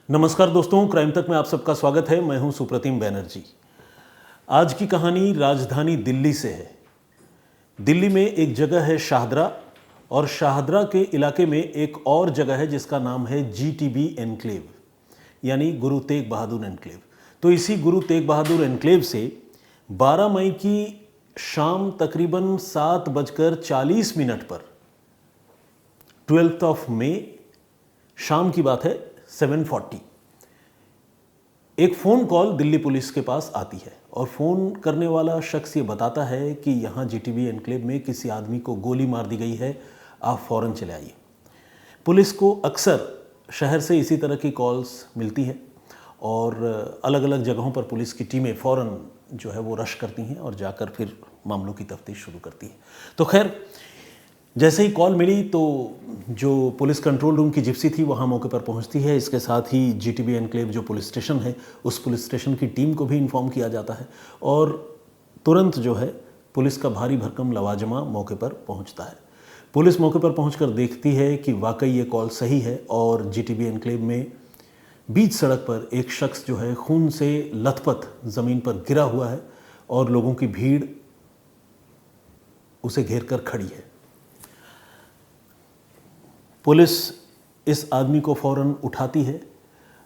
नमस्कार दोस्तों, क्राइम तक में आप सबका स्वागत है। मैं हूं सुप्रतिम बैनर्जी। आज की कहानी राजधानी दिल्ली से है। दिल्ली में एक जगह है शाहदरा, और शाहदरा के इलाके में एक और जगह है जिसका नाम है GTB एनक्लेव, यानी गुरु तेग बहादुर एनक्लेव। तो इसी गुरु तेग बहादुर एनक्लेव से 12 मई की शाम तकरीबन 7:40 पर 12 मई शाम की बात है 7:40 एक फ़ोन कॉल दिल्ली पुलिस के पास आती है, और फ़ोन करने वाला शख्स ये बताता है कि यहाँ GTB एनक्लेव में किसी आदमी को गोली मार दी गई है, आप फ़ौरन चले आइए। पुलिस को अक्सर शहर से इसी तरह की कॉल्स मिलती हैं, और अलग अलग जगहों पर पुलिस की टीमें फ़ौरन जो है वो रश करती हैं और जाकर फिर मामलों की तफ्तीश शुरू करती हैं। तो खैर, जैसे ही कॉल मिली तो जो पुलिस कंट्रोल रूम की जिप्सी थी वहाँ मौके पर पहुँचती है। इसके साथ ही GTB एनक्लेव जो पुलिस स्टेशन है, उस पुलिस स्टेशन की टीम को भी इन्फॉर्म किया जाता है, और तुरंत जो है पुलिस का भारी भरकम लवाजमा मौके पर पहुँचता है। पुलिस मौके पर पहुँचकर देखती है कि वाकई ये कॉल सही है, और GTB एनक्लेव में बीच सड़क पर एक शख्स जो है खून से लथपथ ज़मीन पर गिरा हुआ है, और लोगों की भीड़ उसे घेर कर खड़ी है। पुलिस इस आदमी को फ़ौरन उठाती है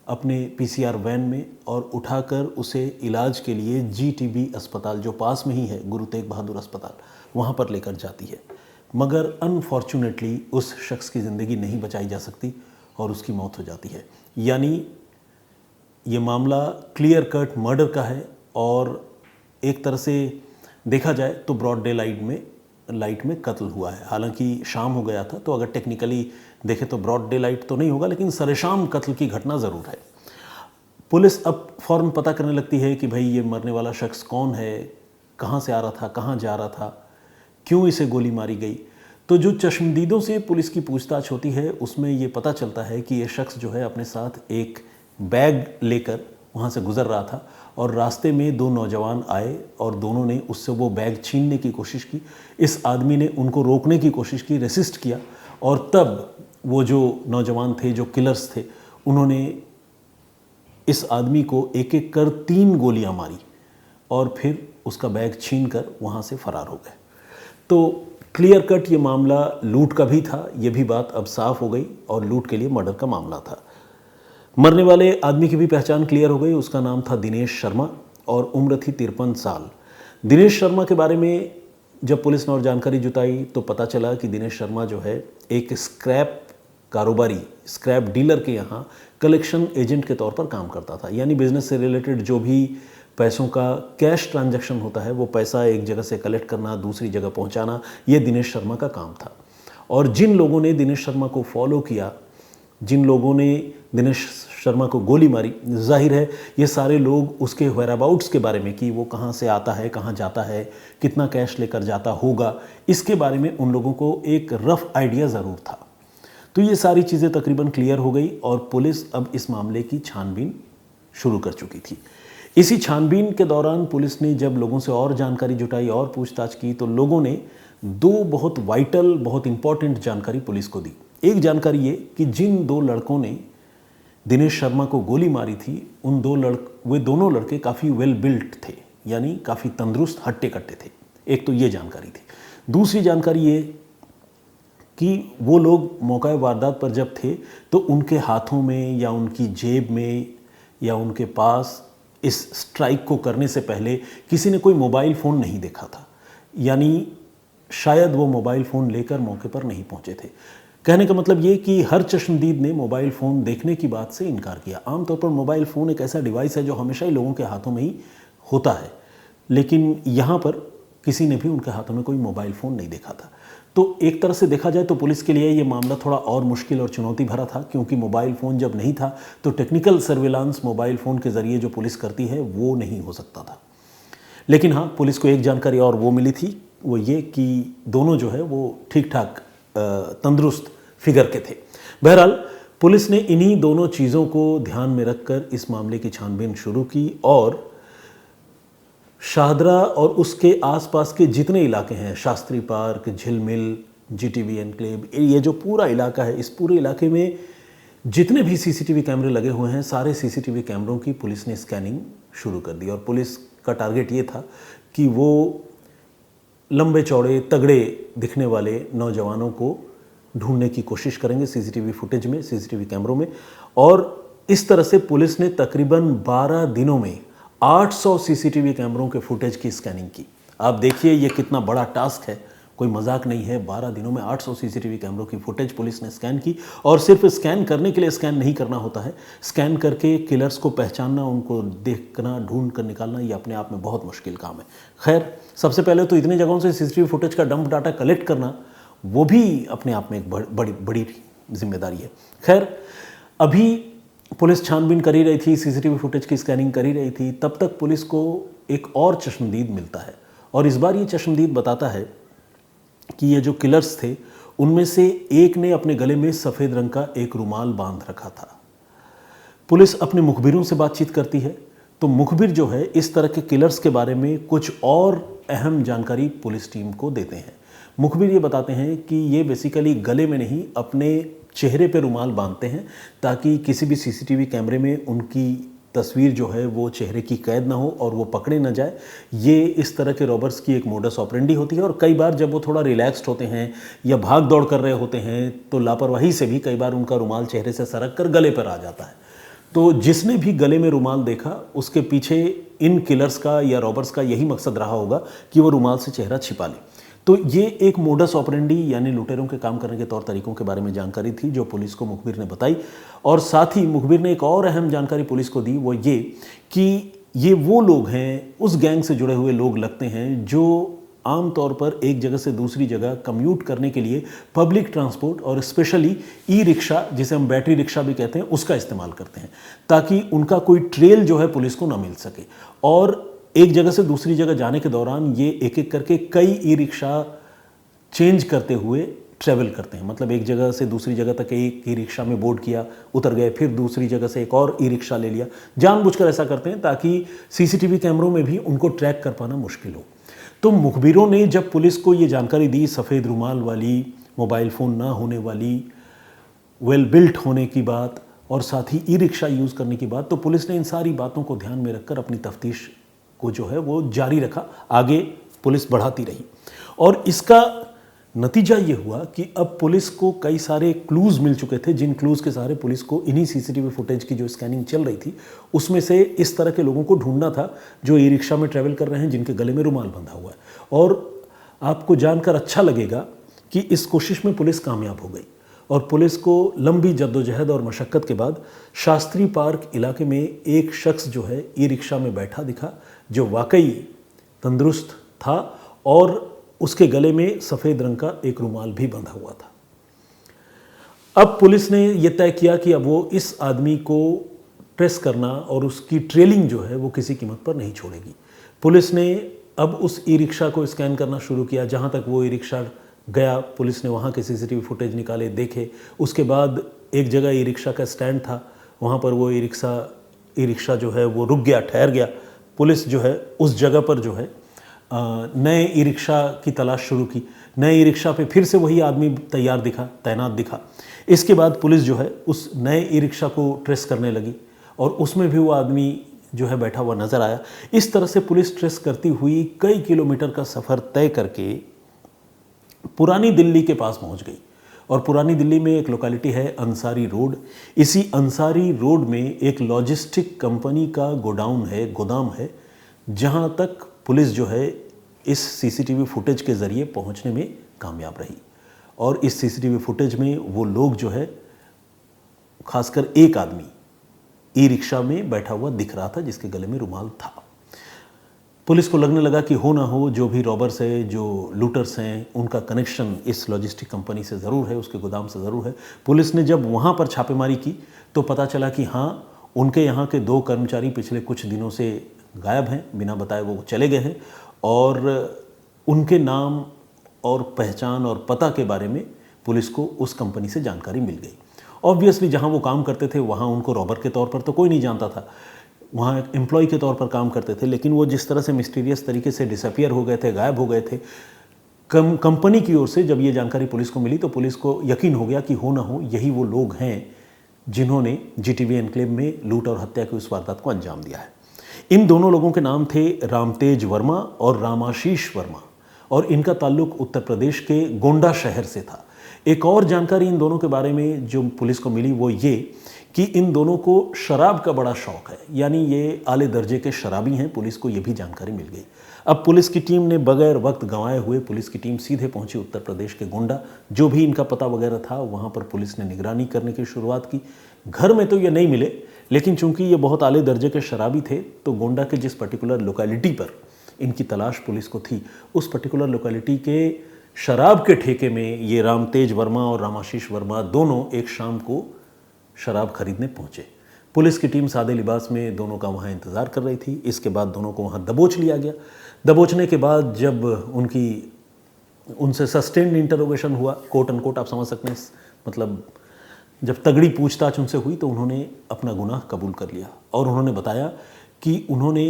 अपने PCR वैन में, और उठाकर उसे इलाज के लिए GTB अस्पताल, जो पास में ही है गुरु तेग बहादुर अस्पताल, वहाँ पर लेकर जाती है। मगर अनफॉर्चुनेटली उस शख्स की ज़िंदगी नहीं बचाई जा सकती और उसकी मौत हो जाती है। यानी ये मामला क्लियर कट मर्डर का है, और एक तरह से देखा जाए तो ब्रॉड डे लाइट में कत्ल हुआ है। हालांकि शाम हो गया था, तो अगर टेक्निकली देखें तो ब्रॉड डे लाइट तो नहीं होगा, लेकिन सरेशाम कत्ल की घटना ज़रूर है। पुलिस अब फ़ौरन पता करने लगती है कि भाई ये मरने वाला शख्स कौन है, कहाँ से आ रहा था, कहाँ जा रहा था, क्यों इसे गोली मारी गई। तो जो चश्मदीदों से पुलिस की पूछताछ होती है उसमें ये पता चलता है कि ये शख्स जो है अपने साथ एक बैग लेकर वहाँ से गुज़र रहा था, और रास्ते में दो नौजवान आए और दोनों ने उससे वो बैग छीनने की कोशिश की। इस आदमी ने उनको रोकने की कोशिश की, रेसिस्ट किया, और तब वो जो नौजवान थे, जो किलर्स थे, उन्होंने इस आदमी को एक एक कर 3 गोलियां मारी, और फिर उसका बैग छीन कर वहाँ से फरार हो गए। तो क्लियर कट ये मामला लूट का भी था, ये भी बात अब साफ हो गई, और लूट के लिए मर्डर का मामला था। मरने वाले आदमी की भी पहचान क्लियर हो गई। उसका नाम था दिनेश शर्मा, और उम्र थी 53 साल। दिनेश शर्मा के बारे में जब पुलिस ने और जानकारी जुटाई तो पता चला कि दिनेश शर्मा जो है एक स्क्रैप कारोबारी, स्क्रैप डीलर के यहाँ कलेक्शन एजेंट के तौर पर काम करता था। यानी बिजनेस से रिलेटेड जो भी पैसों का कैश ट्रांजैक्शन होता है, वो पैसा एक जगह से कलेक्ट करना, दूसरी जगह पहुँचाना, ये दिनेश शर्मा का काम था। और जिन लोगों ने दिनेश शर्मा को फॉलो किया, जिन लोगों ने दिनेश शर्मा को गोली मारी, जाहिर है ये सारे लोग उसके वेयरअबाउट्स के बारे में, कि वो कहाँ से आता है, कहाँ जाता है, कितना कैश लेकर जाता होगा, इसके बारे में उन लोगों को एक रफ़ आइडिया ज़रूर था। तो ये सारी चीज़ें तकरीबन क्लियर हो गई, और पुलिस अब इस मामले की छानबीन शुरू कर चुकी थी। इसी छानबीन के दौरान पुलिस ने जब लोगों से और जानकारी जुटाई और पूछताछ की, तो लोगों ने 2 बहुत वाइटल, बहुत इंपॉर्टेंट जानकारी पुलिस को दी। एक जानकारी ये कि जिन 2 लड़कों ने दिनेश शर्मा को गोली मारी थी, वे दोनों लड़के काफ़ी वेल बिल्ट थे, यानी काफ़ी तंदुरुस्त, हट्टे कट्टे थे। एक तो ये जानकारी थी। दूसरी जानकारी ये कि वो लोग मौका वारदात पर जब थे तो उनके हाथों में या उनकी जेब में या उनके पास इस स्ट्राइक को करने से पहले किसी ने कोई मोबाइल फ़ोन नहीं देखा था। यानी शायद वो मोबाइल फ़ोन लेकर मौके पर नहीं पहुंचे थे। कहने का मतलब ये कि हर चश्मदीद ने मोबाइल फ़ोन देखने की बात से इनकार किया। आमतौर पर मोबाइल फ़ोन एक ऐसा डिवाइस है जो हमेशा ही लोगों के हाथों में ही होता है, लेकिन यहाँ पर किसी ने भी उनके हाथों में कोई मोबाइल फ़ोन नहीं देखा था। तो एक तरह से देखा जाए तो पुलिस के लिए ये मामला थोड़ा और मुश्किल और चुनौती भरा था, क्योंकि मोबाइल फ़ोन जब नहीं था तो टेक्निकल सर्विलांस मोबाइल फ़ोन के ज़रिए जो पुलिस करती है वो नहीं हो सकता था। लेकिन हाँ, पुलिस को एक जानकारी और वो मिली थी, वो ये कि दोनों जो है वो ठीक ठाक तंदुरुस्त फिगर के थे। बहरहाल पुलिस ने इन्हीं दोनों चीज़ों को ध्यान में रखकर इस मामले की छानबीन शुरू की, और शाहदरा और उसके आसपास के जितने इलाके हैं, शास्त्री पार्क, झिलमिल, GTB एनक्लेव, ये जो पूरा इलाका है, इस पूरे इलाके में जितने भी सीसीटीवी कैमरे लगे हुए हैं, सारे सीसीटीवी कैमरों की पुलिस ने स्कैनिंग शुरू कर दी और पुलिस का टारगेट ये था कि वो लंबे चौड़े तगड़े दिखने वाले नौजवानों को ढूंढने की कोशिश करेंगे सीसीटीवी फुटेज में, सीसीटीवी कैमरों में। और इस तरह से पुलिस ने तकरीबन 12 दिनों में 800 सीसीटीवी कैमरों के फुटेज की स्कैनिंग की। आप देखिए ये कितना बड़ा टास्क है, कोई मजाक नहीं है। 12 दिनों में 800 सीसीटीवी कैमरों की फुटेज पुलिस ने स्कैन की। और सिर्फ स्कैन करने के लिए स्कैन नहीं करना होता है, स्कैन करके किलर्स को पहचानना, उनको देखना, ढूंढ कर निकालना, ये अपने आप में बहुत मुश्किल काम है। खैर, सबसे पहले तो इतनी जगहों से सीसीटीवी फुटेज का डंप डाटा कलेक्ट करना, वो भी अपने आप में एक बड़ी जिम्मेदारी है। खैर, अभी पुलिस छानबीन कर ही रही थी, सीसीटीवी फुटेज की स्कैनिंग कर ही रही थी, तब तक पुलिस को एक और चश्मदीद मिलता है। और इस बार ये चश्मदीद बताता है कि ये जो किलर्स थे, उनमें से एक ने अपने गले में सफ़ेद रंग का एक रुमाल बांध रखा था। पुलिस अपने मुखबिरों से बातचीत करती है, तो मुखबिर जो है इस तरह के किलर्स के बारे में कुछ और अहम जानकारी पुलिस टीम को देते हैं। मुखबिर ये बताते हैं कि ये बेसिकली गले में नहीं, अपने चेहरे पे रुमाल बांधते हैं ताकि किसी भी सीसीटीवी कैमरे में उनकी तस्वीर जो है वो चेहरे की कैद ना हो और वो पकड़े ना जाए। ये इस तरह के रॉबर्स की एक मोडस ऑपरेंडी होती है। और कई बार जब वो थोड़ा रिलैक्स्ड होते हैं या भाग दौड़ कर रहे होते हैं, तो लापरवाही से भी कई बार उनका रुमाल चेहरे से सरक कर गले पर आ जाता है। तो जिसने भी गले में रुमाल देखा, उसके पीछे इन किलर्स का या रॉबर्स का यही मकसद रहा होगा कि वो रुमाल से चेहरा छिपा ले। तो ये एक मोडस ऑपरेंडी यानी लुटेरों के काम करने के तौर तरीकों के बारे में जानकारी थी जो पुलिस को मुखबिर ने बताई। और साथ ही मुखबिर ने एक और अहम जानकारी पुलिस को दी, वो ये कि ये वो लोग हैं, उस गैंग से जुड़े हुए लोग लगते हैं जो आमतौर पर एक जगह से दूसरी जगह कम्यूट करने के लिए पब्लिक ट्रांसपोर्ट और स्पेशली ई रिक्शा, जिसे हम बैटरी रिक्शा भी कहते हैं, उसका इस्तेमाल करते हैं ताकि उनका कोई ट्रेल जो है पुलिस को ना मिल सके। और एक जगह से दूसरी जगह जाने के दौरान ये एक एक करके कई ई रिक्शा चेंज करते हुए ट्रैवल करते हैं। मतलब एक जगह से दूसरी जगह तक एक ई रिक्शा में बोर्ड किया, उतर गए, फिर दूसरी जगह से एक और ई रिक्शा ले लिया। जानबूझकर ऐसा करते हैं ताकि सीसीटीवी कैमरों में भी उनको ट्रैक कर पाना मुश्किल हो। तो मुखबिरों ने जब पुलिस को ये जानकारी दी, सफ़ेद रुमाल वाली, मोबाइल फ़ोन ना होने वाली, वेल बिल्ट होने की बात और साथ ही ई रिक्शा यूज़ करने की बात, तो पुलिस ने इन सारी बातों को ध्यान में रखकर अपनी तफ्तीश को जो है वो जारी रखा, आगे पुलिस बढ़ाती रही। और इसका नतीजा ये हुआ कि अब पुलिस को कई सारे क्लूज़ मिल चुके थे, जिन क्लूज़ के सहारे पुलिस को इन्हीं सीसीटीवी फुटेज की जो स्कैनिंग चल रही थी उसमें से इस तरह के लोगों को ढूंढना था जो ई रिक्शा में ट्रैवल कर रहे हैं, जिनके गले में रुमाल बंधा हुआ है। और आपको जानकर अच्छा लगेगा कि इस कोशिश में पुलिस कामयाब हो गई और पुलिस को लंबी जद्दोजहद और मशक्क़त के बाद शास्त्री पार्क इलाके में एक शख्स जो है ई रिक्शा में बैठा दिखा, जो वाकई तंदुरुस्त था और उसके गले में सफ़ेद रंग का एक रुमाल भी बंधा हुआ था। अब पुलिस ने यह तय किया कि अब वो इस आदमी को ट्रेस करना और उसकी ट्रेलिंग जो है वो किसी कीमत पर नहीं छोड़ेगी। पुलिस ने अब उस ई रिक्शा को स्कैन करना शुरू किया। जहाँ तक वो ई रिक्शा गया, पुलिस ने वहाँ के सीसीटीवी फुटेज निकाले, देखे। उसके बाद एक जगह ई रिक्शा का स्टैंड था, वहाँ पर वो ई रिक्शा जो है वो रुक गया, ठहर गया। पुलिस जो है उस जगह पर जो है नए ई रिक्शा की तलाश शुरू की। नए ई रिक्शा पे फिर से वही आदमी तैयार दिखा, तैनात दिखा। इसके बाद पुलिस जो है उस नए ई रिक्शा को ट्रेस करने लगी और उसमें भी वो आदमी जो है बैठा हुआ नज़र आया। इस तरह से पुलिस ट्रेस करती हुई कई किलोमीटर का सफ़र तय करके पुरानी दिल्ली के पास पहुंच गई। और पुरानी दिल्ली में एक लोकेलिटी है अंसारी रोड। इसी अंसारी रोड में एक लॉजिस्टिक कंपनी का गोदाम है, जहां तक पुलिस जो है इस सीसीटीवी फुटेज के ज़रिए पहुंचने में कामयाब रही। और इस सीसीटीवी फुटेज में वो लोग जो है, खासकर एक आदमी ई रिक्शा में बैठा हुआ दिख रहा था जिसके गले में रुमाल था। पुलिस को लगने लगा कि हो ना हो जो भी रॉबर्स है, जो लूटर्स हैं, उनका कनेक्शन इस लॉजिस्टिक कंपनी से ज़रूर है, उसके गोदाम से ज़रूर है। पुलिस ने जब वहाँ पर छापेमारी की तो पता चला कि हाँ, उनके यहाँ के 2 कर्मचारी पिछले कुछ दिनों से गायब हैं, बिना बताए वो चले गए हैं। और उनके नाम और पहचान और पता के बारे में पुलिस को उस कंपनी से जानकारी मिल गई। ऑब्वियसली जहाँ वो काम करते थे वहाँ उनको रॉबर के तौर पर तो कोई नहीं जानता था, वहाँ एक एम्प्लॉय के तौर पर काम करते थे। लेकिन वो जिस तरह से मिस्टीरियस तरीके से डिसअपियर हो गए थे, गायब हो गए थे, कंपनी की ओर से जब ये जानकारी पुलिस को मिली तो पुलिस को यकीन हो गया कि हो ना हो यही वो लोग हैं जिन्होंने जीटीबी एनक्लेव में लूट और हत्या की उस वारदात को अंजाम दिया है। इन दोनों लोगों के नाम थे रामतेज वर्मा और रामाशीष वर्मा, और इनका ताल्लुक उत्तर प्रदेश के गोंडा शहर से था। एक और जानकारी इन दोनों के बारे में जो पुलिस को मिली वो ये कि इन दोनों को शराब का बड़ा शौक है, यानी ये आले दर्जे के शराबी हैं। पुलिस को ये भी जानकारी मिल गई। अब पुलिस की टीम ने बगैर वक्त गंवाए हुए पुलिस की टीम सीधे पहुंची उत्तर प्रदेश के गोंडा। जो भी इनका पता वगैरह था वहां पर पुलिस ने निगरानी करने की शुरुआत की। घर में तो ये नहीं मिले, लेकिन चूंकि ये बहुत आले दर्जे के शराबी थे तो गोंडा के जिस पर्टिकुलर लोकेलिटी पर इनकी तलाश पुलिस को थी, उस पर्टिकुलर लोकेलिटी के शराब के ठेके में ये रामतेज वर्मा और रामाशीष वर्मा दोनों एक शाम को शराब खरीदने पहुंचे। पुलिस की टीम सादे लिबास में दोनों का वहां इंतज़ार कर रही थी। इसके बाद दोनों को वहां दबोच लिया गया। दबोचने के बाद जब उनसे सस्टेन्ड इंटरोगेशन हुआ, कोट अनकोट आप समझ सकते हैं, मतलब जब तगड़ी पूछताछ उनसे हुई तो उन्होंने अपना गुनाह कबूल कर लिया और उन्होंने बताया कि उन्होंने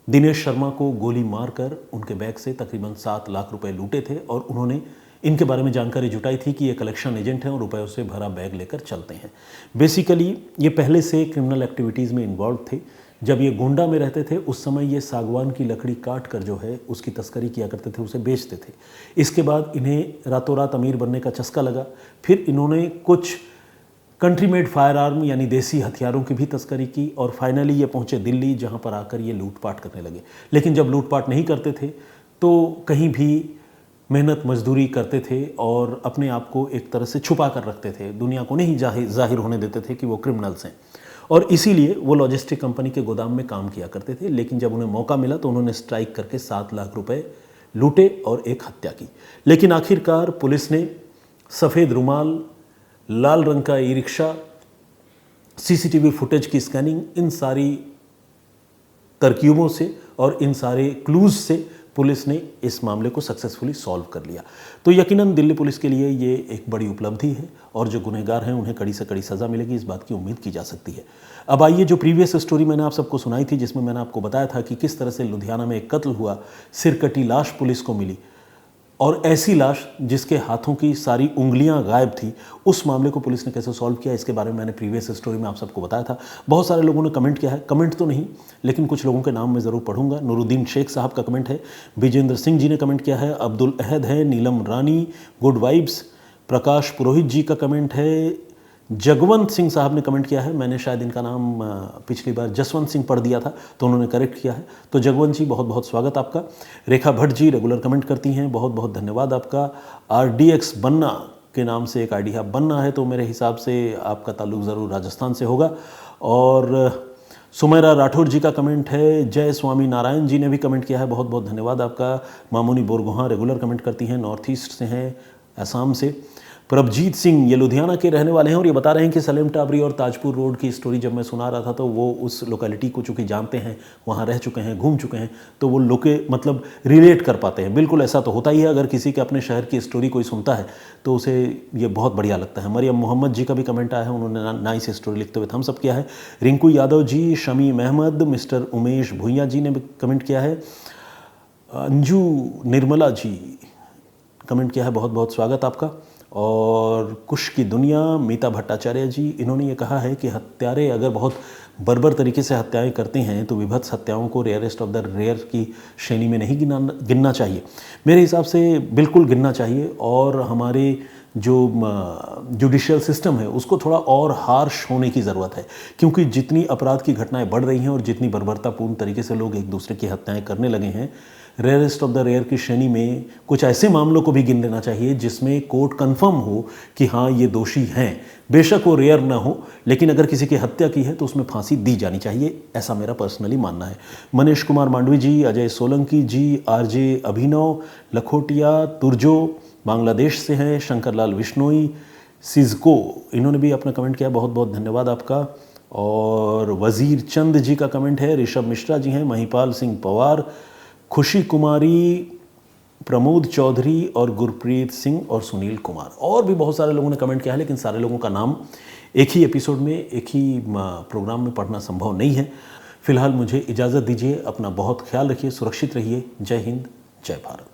दिनेश शर्मा को गोली मारकर उनके बैग से तकरीबन 7 लाख रुपए लूटे थे और उन्होंने इनके बारे में जानकारी जुटाई थी कि ये कलेक्शन एजेंट हैं और रुपयों से भरा बैग लेकर चलते हैं। बेसिकली ये पहले से क्रिमिनल एक्टिविटीज़ में इन्वॉल्व थे। जब ये गोंडा में रहते थे उस समय ये सागवान की लकड़ी काट कर जो है उसकी तस्करी किया करते थे, उसे बेचते थे। इसके बाद इन्हें रातों रात अमीर बनने का चस्का लगा। फिर इन्होंने कुछ कंट्री मेड फायर आर्म यानी देसी हथियारों की भी तस्करी की और फाइनली ये पहुंचे दिल्ली, जहां पर आकर ये लूटपाट करने लगे। लेकिन जब लूटपाट नहीं करते थे तो कहीं भी मेहनत मजदूरी करते थे और अपने आप को एक तरह से छुपा कर रखते थे, दुनिया को नहीं जाहिर होने देते थे कि वो क्रिमिनल्स हैं। और इसीलिए वो लॉजिस्टिक कंपनी के गोदाम में काम किया करते थे। लेकिन जब उन्हें मौका मिला तो उन्होंने स्ट्राइक करके 7 लाख रुपए लूटे और एक हत्या की। लेकिन आखिरकार पुलिस ने सफ़ेद रुमाल, लाल रंग का ई रिक्शा, सीसीटीवी फुटेज की स्कैनिंग, इन सारी तरकीबों से और इन सारे क्लूज से पुलिस ने इस मामले को सक्सेसफुली सॉल्व कर लिया। तो यकीनन दिल्ली पुलिस के लिए ये एक बड़ी उपलब्धि है और जो गुनहगार हैं उन्हें कड़ी से कड़ी सज़ा मिलेगी, इस बात की उम्मीद की जा सकती है। अब आइए, जो प्रीवियस स्टोरी मैंने आप सबको सुनाई थी जिसमें मैंने आपको बताया था कि किस तरह से लुधियाना में एक कत्ल हुआ, सिरकटी लाश पुलिस को मिली और ऐसी लाश जिसके हाथों की सारी उंगलियां गायब थी, उस मामले को पुलिस ने कैसे सॉल्व किया, इसके बारे में मैंने प्रीवियस स्टोरी में आप सबको बताया था। बहुत सारे लोगों ने कमेंट किया है, कमेंट तो नहीं लेकिन कुछ लोगों के नाम मैं ज़रूर पढ़ूंगा। नूरुद्दीन शेख साहब का कमेंट है, विजेंद्र सिंह जी ने कमेंट किया है, अब्दुल अहद है, नीलम रानी, गुड वाइब्स, प्रकाश पुरोहित जी का कमेंट है, जगवंत सिंह साहब ने कमेंट किया है। मैंने शायद इनका नाम पिछली बार जसवंत सिंह पढ़ दिया था तो उन्होंने करेक्ट किया है, तो जगवंत जी बहुत बहुत स्वागत आपका। रेखा भट्ट जी रेगुलर कमेंट करती हैं, बहुत बहुत धन्यवाद आपका। RDX बन्ना के नाम से एक आईडी है, बन्ना है तो मेरे हिसाब से आपका ताल्लुक ज़रूर राजस्थान से होगा। और सुमेरा राठौर जी का कमेंट है, जय स्वामी नारायण जी ने भी कमेंट किया है, बहुत बहुत धन्यवाद आपका। मामूनी बोरगोहां रेगुलर कमेंट करती हैं, नॉर्थ ईस्ट से हैं, असम से। प्रभजीत सिंह ये लुधियाना के रहने वाले हैं और ये बता रहे हैं कि सलेम टाबरी और ताजपुर रोड की स्टोरी जब मैं सुना रहा था तो वो उस लोकेलिटी को चूँकि जानते हैं, वहाँ रह चुके हैं, घूम चुके हैं, तो वो मतलब रिलेट कर पाते हैं। बिल्कुल ऐसा तो होता ही है, अगर किसी के अपने शहर की स्टोरी कोई सुनता है तो उसे ये बहुत बढ़िया लगता है। मरियम मोहम्मद जी का भी कमेंट आया है, उन्होंने नाइस स्टोरी लिखते हुए थम्स अप किया है। रिंकू यादव जी, शमी अहमद, मिस्टर उमेश भुइया जी ने भी कमेंट किया है। अंजू निर्मला जी कमेंट किया है, बहुत बहुत स्वागत आपका। और कुश की दुनिया, मीता भट्टाचार्य जी, इन्होंने ये कहा है कि हत्यारे अगर बहुत बर्बर तरीके से हत्याएं करते हैं तो विभत्स हत्याओं को रेयरेस्ट ऑफ द रेयर की श्रेणी में नहीं गिनना चाहिए। मेरे हिसाब से बिल्कुल गिनना चाहिए और हमारे जो जुडिशियल सिस्टम है उसको थोड़ा और हार्श होने की ज़रूरत है, क्योंकि जितनी अपराध की घटनाएं बढ़ रही हैं और जितनी बर्बरतापूर्ण तरीके से लोग एक दूसरे की हत्याएं करने लगे हैं, रेयरेस्ट ऑफ द रेयर की श्रेणी में कुछ ऐसे मामलों को भी गिन लेना चाहिए जिसमें कोर्ट कंफर्म हो कि हाँ ये दोषी हैं। बेशक वो रेयर ना हो, लेकिन अगर किसी की हत्या की है तो उसमें फांसी दी जानी चाहिए, ऐसा मेरा पर्सनली मानना है। मनीष कुमार मांडवी जी, अजय सोलंकी जी, RJ अभिनव, लखोटिया तुर्जो बांग्लादेश से हैं, शंकरलाल विश्नोई, सिजको, इन्होंने भी अपना कमेंट किया, बहुत बहुत धन्यवाद आपका। और वज़ीर चंद जी का कमेंट है, ऋषभ मिश्रा जी हैं, महिपाल सिंह पवार, खुशी कुमारी, प्रमोद चौधरी और गुरप्रीत सिंह और सुनील कुमार, और भी बहुत सारे लोगों ने कमेंट किया है, लेकिन सारे लोगों का नाम एक ही एपिसोड में, एक ही प्रोग्राम में पढ़ना संभव नहीं है। फिलहाल मुझे इजाज़त दीजिए, अपना बहुत ख्याल रखिए, सुरक्षित रहिए। जय हिंद, जय भारत।